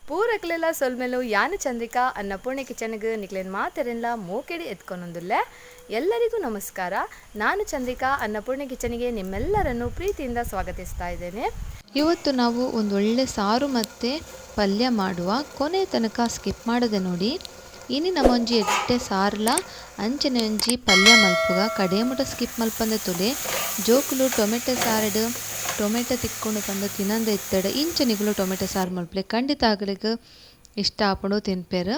ಪೂರಕ್ಲೆಲ್ಲ ಸೊಲ್ಮೆಲು ಯಾನು ಚಂದ್ರಿಕಾ ಅನ್ನಪೂರ್ಣೆ ಕಿಚನ್ಗೆ ನಿಕ್ಲೇನು ಮಾತೆರೆಲ್ಲ ಮೂಕೆಡಿ ಎತ್ಕೊಂಡೊಂದುಲ್ಲೆ. ಎಲ್ಲರಿಗೂ ನಮಸ್ಕಾರ. ನಾನು ಚಂದ್ರಿಕಾ ಅನ್ನಪೂರ್ಣೆ ಕಿಚನಿಗೆ ನಿಮ್ಮೆಲ್ಲರನ್ನು ಪ್ರೀತಿಯಿಂದ ಸ್ವಾಗತಿಸ್ತಾ ಇದ್ದೇನೆ. ಇವತ್ತು ನಾವು ಒಂದು ಒಳ್ಳೆ ಸಾರು ಮತ್ತು ಪಲ್ಯ ಮಾಡುವ. ಕೊನೆ ತನಕ ಸ್ಕಿಪ್ ಮಾಡದೆ ನೋಡಿ. ಇನಿ ನಮ್ಮೊಂಜಿ ಎಟ್ಟೆ ಸಾರ್ಲ ಅಂಚನೆ ಒಂಜಿ ಪಲ್ಯ ಮಲ್ಪುಗ ಕಡೆ ಮುಟ ಸ್ಕಿಪ್ ಮಲ್ಪಂದೆ ತುಲೆ ಜೋಕುಲು ಟೊಮೆಟೊ ಸಾರಡು ಟೊಮೆಟೊ ತಿಕ್ಕೊಂಡು ಬಂದು ತಿನ್ನಂದೆ ಇತ್ತಡೆ ಇಂಚನಿಗಳು ಟೊಮೆಟೊ ಸಾರು ಮಲ್ಪಲೆ ಖಂಡಿತ ಆಗಲಿಕ್ಕೆ ಇಷ್ಟ ಆಪಡು ತಿನ್ಪೇರು.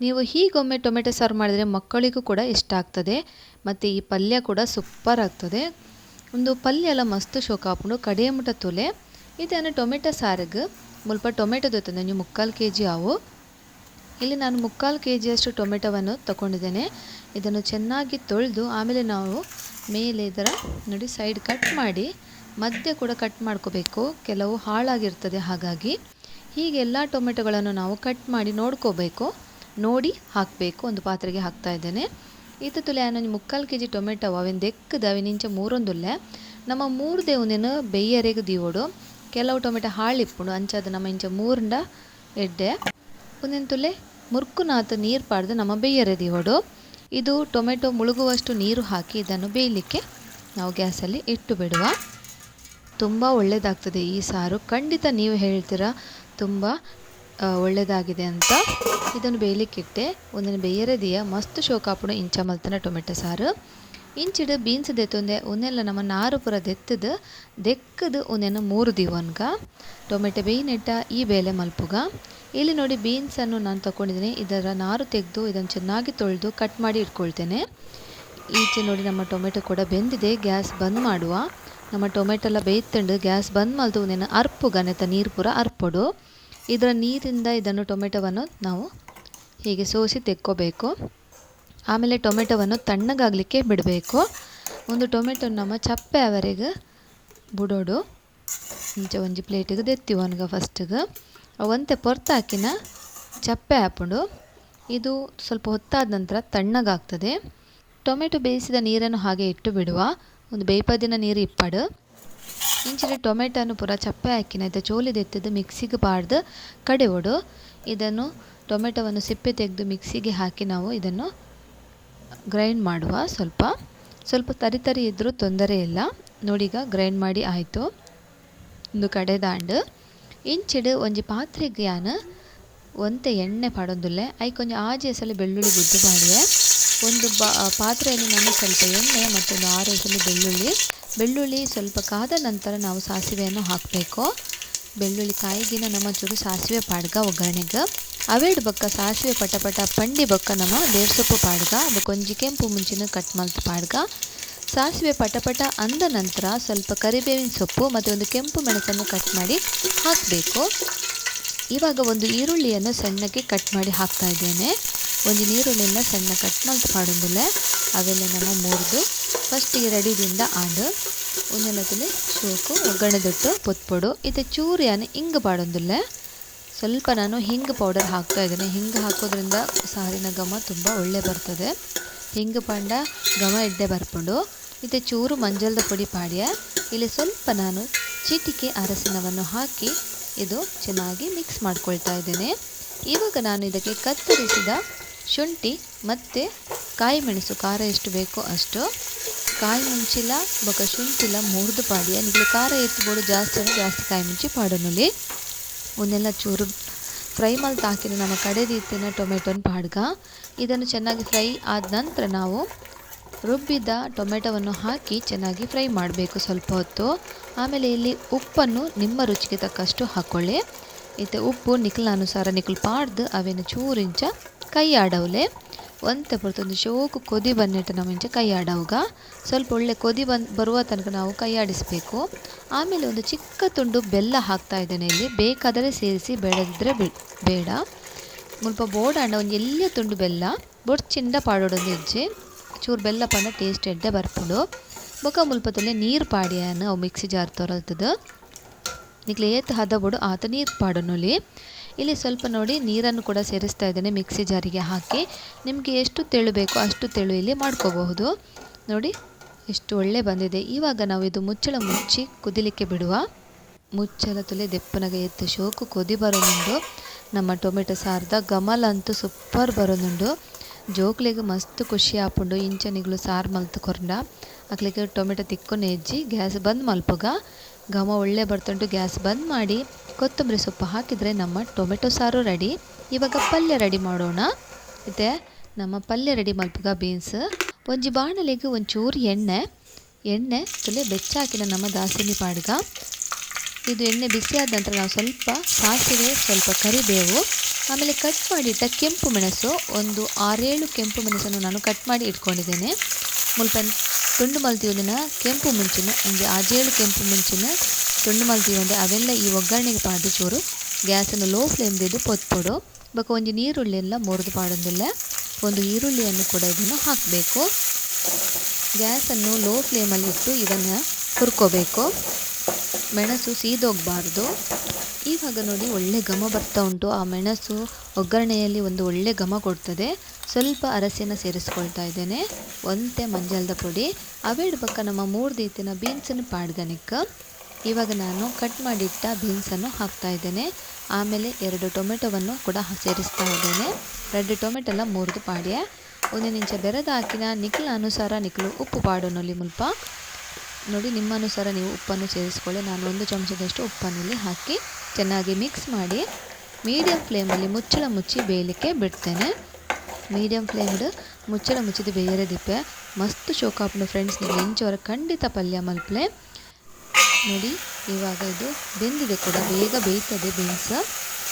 ನೀವು ಹೀಗೊಮ್ಮೆ ಟೊಮೆಟೊ ಸಾರು ಮಾಡಿದರೆ ಮಕ್ಕಳಿಗೂ ಕೂಡ ಇಷ್ಟ ಆಗ್ತದೆ ಮತ್ತು ಈ ಪಲ್ಯ ಕೂಡ ಸೂಪರ್ ಆಗ್ತದೆ. ಒಂದು ಪಲ್ಯ ಎಲ್ಲ ಮಸ್ತ್ ಶೋಕ ಆಪುಂಡು ಕಡೆ ಮುಟ ತುಲೆ. ಇದನ್ನು ಟೊಮೆಟೊ ಸಾರಿಗೆ ಮುಲ್ಪ ಟೊಮೆಟೊ ದೊತ್ತಂದೆ ನೀವು 3/4 kg ಆವು. ಇಲ್ಲಿ ನಾನು 3/4 kg ಅಷ್ಟು ಟೊಮೆಟೊವನ್ನು ತಗೊಂಡಿದ್ದೇನೆ. ಇದನ್ನು ಚೆನ್ನಾಗಿ ತೊಳೆದು ಆಮೇಲೆ ನಾವು ಮೇಲೆ ಇದರ ನೋಡಿ ಸೈಡ್ ಕಟ್ ಮಾಡಿ ಮಧ್ಯೆ ಕೂಡ ಕಟ್ ಮಾಡ್ಕೋಬೇಕು, ಕೆಲವು ಹಾಳಾಗಿರ್ತದೆ. ಹಾಗಾಗಿ ಹೀಗೆ ಎಲ್ಲ ಟೊಮೆಟೊಗಳನ್ನು ನಾವು ಕಟ್ ಮಾಡಿ ನೋಡ್ಕೋಬೇಕು, ನೋಡಿ ಹಾಕಬೇಕು. ಒಂದು ಪಾತ್ರೆಗೆ ಹಾಕ್ತಾ ಇದ್ದೇನೆ. ಈತ ತುಲೆ ನಾನು 3/4 kg ಟೊಮೆಟೊ ಅವೇನು ದೆಕ್ಕದ ಅವಿನಿಂಚ ಮೂರೊಂದುಲ್ಲೆ ನಮ್ಮ 3 ದೇವನೇನು ಬೆಯ್ಯರೆಗೆ ದೀವೋಡು. ಕೆಲವು ಟೊಮೆಟೊ ಹಾಳಿಪ್ಪುಂಡು ಅಂಚಾದ ನಮ್ಮ ಇಂಚ 3 ಎಡ್ಡೆ ಒಂದಿನ ತುಲೆ ಮುರ್ಕುನಾಥ ನೀರು ಪಾಡ್ದು ನಮ್ಮ ಬೇಯರೆ ದೀವೋಡು. ಇದು ಟೊಮೆಟೊ ಮುಳುಗುವಷ್ಟು ನೀರು ಹಾಕಿ ಇದನ್ನು ಬೇಯಲಿಕ್ಕೆ ನಾವು ಗ್ಯಾಸಲ್ಲಿ ಇಟ್ಟು ಬಿಡುವ. ತುಂಬ ಒಳ್ಳೆಯದಾಗ್ತದೆ ಈ ಸಾರು. ಖಂಡಿತ ನೀವು ಹೇಳ್ತೀರಾ ತುಂಬ ಒಳ್ಳೆಯದಾಗಿದೆ ಅಂತ. ಇದನ್ನು ಬೇಯಲಿಕ್ಕಿಟ್ಟೆ ಒಂದಿನ ಬೇಯರೆ ದಿಯ ಮಸ್ತ್ ಶೋಕಾಪುಡು ಇಂಚ ಮಲ್ತನ ಟೊಮೆಟೊ ಸಾರು. ಇಂಚಿಡು ಬೀನ್ಸ್ ದೆತ್ತೊಂದೆ ಒಂದೆಲ್ಲ ನಮ್ಮ ನಾರು ಪುರ ದೆಕ್ಕದು ಒಂದೇನು 3 ದಿವನ್ಗ ಟೊಮೆಟೊ ಬೇಯಿನೆಟ್ಟ ಈ ಬೇಳೆ ಮಲ್ಪುಗ. ಇಲ್ಲಿ ನೋಡಿ ಬೀನ್ಸನ್ನು ನಾನು ತಗೊಂಡಿದ್ದೀನಿ. ಇದರ ನಾರು ತೆಗೆದು ಇದನ್ನು ಚೆನ್ನಾಗಿ ತೊಳೆದು ಕಟ್ ಮಾಡಿ ಇಟ್ಕೊಳ್ತೇನೆ. ಈಚೆ ನೋಡಿ ನಮ್ಮ ಟೊಮೆಟೊ ಕೂಡ ಬೆಂದಿದೆ. ಗ್ಯಾಸ್ ಬಂದ್ ಮಾಡುವ. ನಮ್ಮ ಟೊಮೆಟೊ ಎಲ್ಲ ಬೇಯ್ತಂಡು ಗ್ಯಾಸ್ ಬಂದ್ ಮಲ್ತು ಒಂದೇನು ಅರ್ಪುಗನೆತ ನೀರು ಪೂರ ಅರ್ಪೊಡು. ಇದರ ನೀರಿಂದ ಇದನ್ನು ಟೊಮೆಟೊವನ್ನು ನಾವು ಹೀಗೆ ಸೋಸಿ ತೆಕ್ಕೋಬೇಕು. ಆಮೇಲೆ ಟೊಮೆಟೊವನ್ನು ತಣ್ಣಗಾಗಲಿಕ್ಕೆ ಬಿಡಬೇಕು. ಒಂದು ಟೊಮೆಟೊ ನಮ್ಮ ಚಪ್ಪೆ ಅವರೆಗೆ ಬುಡೋಡು ಇಂಚ ಒಂಜಿ ಪ್ಲೇಟಿಗೆ ದೆತ್ತಿವನ್ಗ ಫಸ್ಟಿಗೆ ಅವಂತೆ ಪೊರ್ತಾಕಿನ ಚಪ್ಪೆ ಹಾಪುಂಡು. ಇದು ಸ್ವಲ್ಪ ಹೊತ್ತಾದ ನಂತರ ತಣ್ಣಗಾಗ್ತದೆ. ಟೊಮೆಟೊ ಬೇಯಿಸಿದ ನೀರನ್ನು ಹಾಗೆ ಇಟ್ಟು ಬಿಡುವ. ಒಂದು ಬೇಯ್ಪದಿನ ನೀರು ಇಪ್ಪಡು ಇಂಚಿನ ಟೊಮೆಟೊನು ಪೂರ ಚಪ್ಪೆ ಹಾಕಿನ ಇದು ಚೋಲಿ ದೆತ್ತದು ಮಿಕ್ಸಿಗೆ ಪಾಡ್ದು ಕಡೆವೋಡು. ಇದನ್ನು ಟೊಮೆಟೊವನ್ನು ಸಿಪ್ಪೆ ತೆಗೆದು ಮಿಕ್ಸಿಗೆ ಹಾಕಿ ನಾವು ಇದನ್ನು ಗ್ರೈಂಡ್ ಮಾಡುವ. ಸ್ವಲ್ಪ ತರಿ ಇದ್ದರೂ ತೊಂದರೆ ಇಲ್ಲ. ನೋಡೀಗ ಗ್ರೈಂಡ್ ಮಾಡಿ ಆಯಿತು. ಒಂದು ಕಡೆ ದಾಂಡು ಇಂಚಿಡು ಒಂಜಿ ಪಾತ್ರೆಗೆ ಯಾನು ಒಂತೆ ಎಣ್ಣೆ ಪಾಡೊಂದುಲ್ಲೆ ಐಕೊಂಜಿ ಆಜಿ ಹೆಸಲು ಬೆಳ್ಳುಳ್ಳಿ ಗುದ್ದು ಮಾಡಿದೆ. ಒಂದು ಪಾತ್ರೆಯಲ್ಲಿ ನಾನು ಸ್ವಲ್ಪ ಎಣ್ಣೆ ಮತ್ತೊಂದು 6 ಹೆಸಲು ಬೆಳ್ಳುಳ್ಳಿ ಸ್ವಲ್ಪ ಕಾದ ನಂತರ ನಾವು ಸಾಸಿವೆಯನ್ನು ಹಾಕಬೇಕು. ಬೆಳ್ಳುಳ್ಳಿ ಕಾಯಿಗಿನ ನಮ್ಮ ಚೂರು ಸಾಸಿವೆ ಪಾಡ್ಗ ಒಗ್ಗರಣೆಗೆ ಅವೇಡು ಬೊಕ್ಕ ಸಾಸಿವೆ ಪಟಪಟ ಪಂಡಿ ಬೊಕ್ಕ ನಮ್ಮ ಬೇರ್ ಸೊಪ್ಪು ಪಾಡ್ಗ ಅದಕ್ಕೊಂಜಿ ಕೆಂಪು ಮುಂಚಿನ ಕಟ್ ಮಲ್ತು ಪಾಡ್ಗ. ಸಾಸಿವೆ ಪಟಪಟ ಅಂದ ನಂತರ ಸ್ವಲ್ಪ ಕರಿಬೇವಿನ ಸೊಪ್ಪು ಮತ್ತು ಒಂದು ಕೆಂಪು ಮೆಣಸನ್ನು ಕಟ್ ಮಾಡಿ ಹಾಕಬೇಕು. ಇವಾಗ ಒಂದು ಈರುಳ್ಳಿಯನ್ನು ಸಣ್ಣಕ್ಕೆ ಕಟ್ ಮಾಡಿ ಹಾಕ್ತಾ ಇದ್ದೇನೆ. ಒಂದು ಈರುಳ್ಳಿನ ಸಣ್ಣ ಕಟ್ ಮಲ್ತು ಪಾಡೊಂದುಲ್ಲೆ ಅವೆಲ್ಲ ನಮ್ಮ ಮುರಿದು ಫಸ್ಟಿಗೆ ರೆಡಿದಿಂದ ಆಂಡು ಒಂದೆಲ್ಲದಲ್ಲಿ ಶೋಕು ಒಗ್ಗರಣೆ ದೊಟ್ಟು ಪೊತ್ಪೊಡು ಇದು ಚೂರಿಯಾನು ಹಿಂಗೆ ಪಾಡೊಂದುಲ್ಲೆ ಸ್ವಲ್ಪ ನಾನು ಹಿಂಗೆ ಪೌಡರ್ ಹಾಕ್ತಾ ಇದ್ದೇನೆ. ಹಿಂಗೆ ಹಾಕೋದ್ರಿಂದ ಸಾರಿನ ಘಮ ತುಂಬ ಒಳ್ಳೆ ಬರ್ತದೆ. ಹಿಂಗೆ ಪಾಂಡ ಘಮ ಎಡ್ಡೆ ಬರ್ಪುಂಡು. ಇದು ಚೂರು ಮಂಜಲ್ದ ಪುಡಿ ಪಾಡ್ಯ. ಇಲ್ಲಿ ಸ್ವಲ್ಪ ನಾನು ಚಿಟಿಕೆ ಅರಸಿನವನ್ನು ಹಾಕಿ ಇದು ಚೆನ್ನಾಗಿ ಮಿಕ್ಸ್ ಮಾಡ್ಕೊಳ್ತಾ ಇದ್ದೇನೆ. ಇವಾಗ ನಾನು ಇದಕ್ಕೆ ಕತ್ತರಿಸಿದ ಶುಂಠಿ ಮತ್ತು ಕಾಯಿ ಮೆಣಸು ಖಾರ ಎಷ್ಟು ಬೇಕೋ ಅಷ್ಟು ಕಾಯಿ ಮುಂಚಿಲ್ಲ ಬೊಕ ಶುಂಠಿಲ ಮುರಿದು ಪಾಡ್ಯ. ನಿಮಗೆ ಖಾರ ಎತ್ತುಬೋಡು ಜಾಸ್ತಿ ಕಾಯಿ ಮುಂಚಿ ಪಾಡೋನಲ್ಲಿ ಒಂದೆಲ್ಲ ಚೂರು ಫ್ರೈ ಮಲ್ತು ಹಾಕಿದ ನಮ್ಮ ಕಡೆ ರೀತಿಯ ಟೊಮೆಟೊನ ಪಾಡ್ಗ. ಇದನ್ನು ಚೆನ್ನಾಗಿ ಫ್ರೈ ಆದ ನಂತರ ನಾವು ರುಬ್ಬಿದ ಟೊಮೆಟೊವನ್ನು ಹಾಕಿ ಚೆನ್ನಾಗಿ ಫ್ರೈ ಮಾಡಬೇಕು ಸ್ವಲ್ಪ ಹೊತ್ತು. ಆಮೇಲೆ ಇಲ್ಲಿ ಉಪ್ಪನ್ನು ನಿಮ್ಮ ರುಚಿಗೆ ತಕ್ಕಷ್ಟು ಹಾಕ್ಕೊಳ್ಳಿ. ಇದು ಉಪ್ಪು ನಿಖಲಾನುಸಾರ ನಿಖಲು ಪಾಡ್ದು ಅವೇನು ಚೂರಿಂಚ ಕೈ ಆಡವಲೆ ಒಂತೆ ಬರ್ತೊಂದು ಶೋಕು ಕೊದಿ ಬಂದಿಟ್ಟು ನಮ್ಮ ಇಂಚ ಕೈ ಆಡವುಗ ಸ್ವಲ್ಪ ಒಳ್ಳೆ ಕೊದಿ ಬರುವ ತನಕ ನಾವು ಕೈ ಆಡಿಸಬೇಕು. ಆಮೇಲೆ ಒಂದು ಚಿಕ್ಕ ತುಂಡು ಬೆಲ್ಲ ಹಾಕ್ತಾ ಇದ್ದೇನೆ. ಇಲ್ಲಿ ಬೇಕಾದರೆ ಸೇರಿಸಿ ಬೇಡದಿದ್ದರೆ ಬೇಡ. ಮುಲ್ಪ ಬೋಡಾಂಡ ಒಂದು ಎಲ್ಲಿಯ ತುಂಡು ಬೆಲ್ಲ ಬೊಡ್ಚಿಂಡ ಪಾಡೋಡೊಂದು ಹೆಜ್ಜೆ ಚೂರು ಬೆಲ್ಲ ಪಂಡ ಟೇಸ್ಟ್ ಎಡ್ಡೆ ಬರ್ಪುಡು. ಬೊಕ ಮುಲ್ಪದಲ್ಲಿ ನೀರು ಪಾಡ್ಯಾನು ಅವು ಮಿಕ್ಸಿ ಜಾರ್ ತೊರಲ್ತದು ನಿಕ್ಲೆ ಏತ್ ಹದ ಬೋಡು ಆತ ನೀರು ಪಾಡೋನಲ್ಲಿ. ಇಲ್ಲಿ ಸ್ವಲ್ಪ ನೋಡಿ ನೀರನ್ನು ಕೂಡ ಸೇರಿಸ್ತಾ ಇದ್ದೇನೆ ಮಿಕ್ಸಿ ಜಾರಿಗೆ ಹಾಕಿ. ನಿಮಗೆ ಎಷ್ಟು ತೆಳು ಬೇಕೋ ಅಷ್ಟು ತೆಳು ಇಲ್ಲಿ ಮಾಡ್ಕೋಬಹುದು. ನೋಡಿ ಎಷ್ಟು ಒಳ್ಳೆ ಬಂದಿದೆ. ಇವಾಗ ನಾವು ಇದು ಮುಚ್ಚಳ ಮುಚ್ಚಿ ಕುದಿಲಿಕ್ಕೆ ಬಿಡುವ. ಮುಚ್ಚಳ ತುಲೆ ದೆಪ್ಪನಗೆ ಎತ್ತು ಶೋಕು ಕೊದಿ ಬರೋ ಮುಂದು ನಮ್ಮ ಟೊಮೆಟೊ ಸಾರ್ದ ಗಮಲ ಅಂತೂ ಸೂಪರ್ ಬರೋದುಂಡು. ಜೋಕ್ಲೆಗ್ ಮಸ್ತ್ ಖುಷಿ ಆಪುಂಡು ಇಂಚನಿಗಳು ಸಾರು ಮಲ್ತು ಕೊರ್ಂಡ ಅಕ್ಲಿಗೆ ಟೊಮೆಟೊ ತಿಕ್ಕೊಂಡು ಹೆಜ್ಜಿ ಗ್ಯಾಸ್ ಬಂದ್ ಮಲ್ಪುಗ ಘಮ ಒಳ್ಳೆ ಬರ್ತುಂಟು. ಗ್ಯಾಸ್ ಬಂದ್ ಮಾಡಿ ಕೊತ್ತಂಬರಿ ಸೊಪ್ಪು ಹಾಕಿದರೆ ನಮ್ಮ ಟೊಮೆಟೊ ಸಾರು ರೆಡಿ. ಇವಾಗ ಪಲ್ಯ ರೆಡಿ ಮಾಡೋಣ. ಇದೆ ನಮ್ಮ ಪಲ್ಯ ರೆಡಿ ಮಲ್ಪುಗ ಬೀನ್ಸ್ ಒಂಜಿ ಬಾಣಲೆಗ್ ಒಂಚೂರು ಎಣ್ಣೆ ತುಲೆ ಬೆಚ್ಚಾಕಿನ ನಮ್ಮ ದಾಸಿನಿ ಪಾಡ್ಗ. ಇದು ಎಣ್ಣೆ ಬಿಸಿ ಆದ ನಂತರ ನಾವು ಸ್ವಲ್ಪ ಸಾಸಿವೆ, ಸ್ವಲ್ಪ ಕರಿಬೇವು, ಆಮೇಲೆ ಕಟ್ ಮಾಡಿಟ್ಟ ಕೆಂಪು ಮೆಣಸು, ಒಂದು 6-7 ಕೆಂಪು ಮೆಣಸನ್ನು ನಾನು ಕಟ್ ಮಾಡಿ ಇಟ್ಕೊಂಡಿದ್ದೇನೆ. ಮುಲ್ಪ ತುಂಡು ಮಲ್ತಿಯೋದಿನ ಕೆಂಪು ಮುಂಚಿನ ಒಂದು 6-7 ಕೆಂಪು ಮುಂಚಿನ ತುಂಡು ಮಲ್ತಿಯೋಂಡೆ ಅವೆಲ್ಲ ಈ ಒಗ್ಗರಣೆಗೆ ಪಾಡು ಚೂರು ಗ್ಯಾಸನ್ನು ಲೋ ಫ್ಲೇಮ್ದಿದ್ದು ಪೊತ್ಪೊಡು. ಬೊಕ ಒಂಜಿ ನೀರುಳ್ಳಿ ಎಲ್ಲ ಮುರಿದು ಪಾಡೊಂದಿಲ್ಲ. ಒಂದು ಈರುಳ್ಳಿಯನ್ನು ಕೂಡ ಇದನ್ನು ಹಾಕಬೇಕು. ಗ್ಯಾಸನ್ನು ಲೋ ಫ್ಲೇಮಲ್ಲಿ ಇಟ್ಟು ಇದನ್ನು ಹುರ್ಕೋಬೇಕು. ಮೆಣಸು ಸೀದೋಗಬಾರ್ದು. ಇವಾಗ ನೋಡಿ ಒಳ್ಳೆ ಘಮ ಬರ್ತಾ ಉಂಟು. ಆ ಮೆಣಸು ಒಗ್ಗರಣೆಯಲ್ಲಿ ಒಂದು ಒಳ್ಳೆ ಘಮ ಕೊಡ್ತದೆ. ಸ್ವಲ್ಪ ಅರಸಿನ ಸೇರಿಸ್ಕೊಳ್ತಾ ಇದ್ದೇನೆ, ಒಂತೆ ಮಂಜಾಲದ ಪುಡಿ, ಅವೇಡು ಪಕ್ಕ ನಮ್ಮ 3 ದೀತಿನ ಬೀನ್ಸನ್ನು ಪಾಡ್ಗನಿಕ್ಕ. ಇವಾಗ ನಾನು ಕಟ್ ಮಾಡಿಟ್ಟ ಬೀನ್ಸನ್ನು ಹಾಕ್ತಾ ಇದ್ದೇನೆ. ಆಮೇಲೆ 2 ಟೊಮೆಟೊವನ್ನು ಕೂಡ ಸೇರಿಸ್ತಾ ಇದ್ದೇನೆ. 2 ಟೊಮೆಟೊ ಎಲ್ಲ ಮುರಿದು ಪಾಡ್ಯ ಒಂದು ನಿಂಚ ಬೆರೆದು ಹಾಕಿನ ನಿಕ್ಲ ಅನುಸಾರ ನಿಕ್ಲು ಉಪ್ಪು ಪಾಡೋನಲ್ಲಿ ಮುಲ್ಪ ನೋಡಿ, ನಿಮ್ಮ ಅನುಸಾರ ನೀವು ಉಪ್ಪನ್ನು ಸೇರಿಸ್ಕೊಳ್ಳಿ. ನಾನು 1 ಚಮಚದಷ್ಟು ಉಪ್ಪನ್ನಿಲ್ಲಿ ಹಾಕಿ ಚೆನ್ನಾಗಿ ಮಿಕ್ಸ್ ಮಾಡಿ ಮೀಡಿಯಮ್ ಫ್ಲೇಮಲ್ಲಿ ಮುಚ್ಚಳ ಮುಚ್ಚಿ ಬೇಯಲಿಕ್ಕೆ ಬಿಡ್ತೇನೆ. ಮೀಡಿಯಮ್ ಫ್ಲೇಮ್ಡ್ ಮುಚ್ಚಳ ಮುಚ್ಚಿದ ಬೇಯರೆ ದಿಪ್ಪೆ ಮಸ್ತ್ ಶೋಕಾಪುಂಡು ಫ್ರೆಂಡ್ಸ್. ನೀವು ಇಂಚವರ ಖಂಡಿತ ಪಲ್ಯ ಮಲ್ಪಲೆ ನೋಡಿ. ಇವಾಗ ಇದು ಬೆಂದಿದೆ ಕೂಡ, ಬೇಗ ಬೇಯ್ತದೆ ಬೀನ್ಸ್.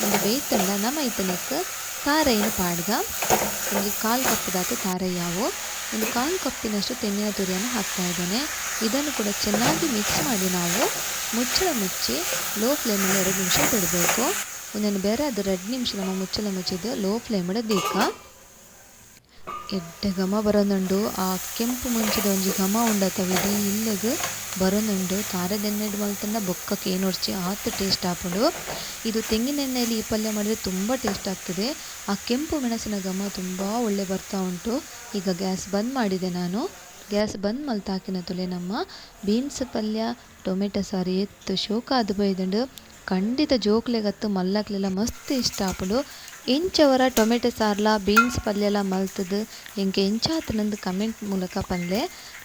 ಒಂದು ಬೇಯ್ತಂಡ ನಮ್ಮ ಐತನಕ್ಕೆ ತಾರೈನ ಪಾಡ್ಗ ಒಂದು 1/4 ಕಪ್ದಾತು ತಾರೈಯಾವು, ಒಂದು 1/4 ಕಪ್ಪಿನಷ್ಟು ತೆಂಗಿನ ತುರಿಯನ್ನು ಹಾಕ್ತಾ ಇದ್ದೇನೆ. ಇದನ್ನು ಕೂಡ ಚೆನ್ನಾಗಿ ಮಿಕ್ಸ್ ಮಾಡಿ ನಾವು ಮುಚ್ಚಳ ಮುಚ್ಚಿ ಲೋ ಫ್ಲೇಮಲ್ಲಿ 2 ನಿಮಿಷ ಬಿಡಬೇಕು. ಒಂದೊಂದು ಬೇರೆ ಅದು 2 ನಿಮಿಷ ನಮ್ಮ ಮುಚ್ಚಳ ಮುಚ್ಚಿದ್ದು ಲೋ ಫ್ಲೇಮಡ ದೀಕ ಎಡ್ಡೆ ಘಮ ಬರೋದುಂಡು. ಆ ಕೆಂಪು ಮುಂಚಿದ ಒಂಜಿ ಘಮ ಉಂಡತವಿದು ಇಲ್ಲಿಗೆ ಬರೋದುಂಡು. ತಾರದೆಣ್ಣೆಡು ಮಲ್ತಂಡ ಬೊಕ್ಕಕ್ಕೆ ಏನೊಡ್ಚಿ ಆತು ಟೇಸ್ಟ್ ಆಪುಂಡು. ಇದು ತೆಂಗಿನ ಎಣ್ಣೆಯಲ್ಲಿ ಈ ಪಲ್ಯ ಮಾಡಿದರೆ ತುಂಬ ಟೇಸ್ಟ್ ಆಗ್ತದೆ. ಆ ಕೆಂಪು ಮೆಣಸಿನ ಘಮ ತುಂಬ ಒಳ್ಳೆ ಬರ್ತಾ ಉಂಟು. ಈಗ ಗ್ಯಾಸ್ ಬಂದ್ ಮಾಡಿದೆ ನಾನು. ಗ್ಯಾಸ್ ಬಂದ್ ಮಲ್ತಾಕಿನ ತುಲೆ ನಮ್ಮ ಬೀನ್ಸ್ ಪಲ್ಯ ಟೊಮೆಟೊ ಸಾರು ಎತ್ತು ಶೋಕ ಅದು ಬೈದಂಡು ಖಂಡಿತ ಜೋಕ್ಲೆಗತ್ತು ಮಲ್ಲಕ್ಲೆಲ್ಲ ಮಸ್ತ್ ಇಷ್ಟ ಆಪುಂಡು. ಎಂಚವರ ಟೊಮೆಟೊ ಸಾರ್ಲ ಬೀನ್ಸ್ ಪಲ್ಯಲ ಮಲ್ತದು ಎಂಗೆ ಎಂಚಾತನಂದು ಕಮೆಂಟ್ ಮೂಲಕ ಪಂದ್ಲೆ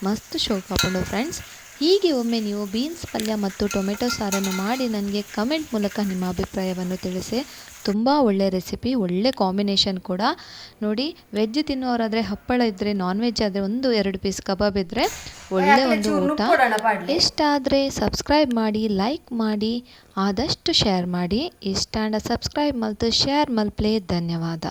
ಮಸ್ತ್ ಶೋಕ ಆಪುಂಡು ಫ್ರೆಂಡ್ಸ್. ಹೀಗೆ ಒಮ್ಮೆ ನೀವು ಬೀನ್ಸ್ ಪಲ್ಯ ಮತ್ತು ಟೊಮೆಟೊ ಸಾರನ್ನು ಮಾಡಿ ನನಗೆ ಕಮೆಂಟ್ ಮೂಲಕ ನಿಮ್ಮ ಅಭಿಪ್ರಾಯವನ್ನು ತಿಳಿಸಿ. ತುಂಬ ಒಳ್ಳೆ ರೆಸಿಪಿ, ಒಳ್ಳೆ ಕಾಂಬಿನೇಷನ್ ಕೂಡ ನೋಡಿ. ವೆಜ್ ತಿನ್ನುವವರಾದರೆ ಹಪ್ಪಳ ಇದ್ದರೆ, ನಾನ್ ವೆಜ್ ಆದರೆ 1-2 ಪೀಸ್ ಕಬಾಬ್ ಇದ್ದರೆ ಒಳ್ಳೆ ಒಂದು ಊಟ. ಇಷ್ಟ ಆದರೆ ಸಬ್ಸ್ಕ್ರೈಬ್ ಮಾಡಿ, ಲೈಕ್ ಮಾಡಿ, ಆದಷ್ಟು ಶೇರ್ ಮಾಡಿ. ಇಷ್ಟ ಅಂಡ ಸಬ್ಸ್ಕ್ರೈಬ್ ಮಲ್ತು ಶೇರ್ ಮಲ್ಪ್ಲೆ ಧನ್ಯವಾದ.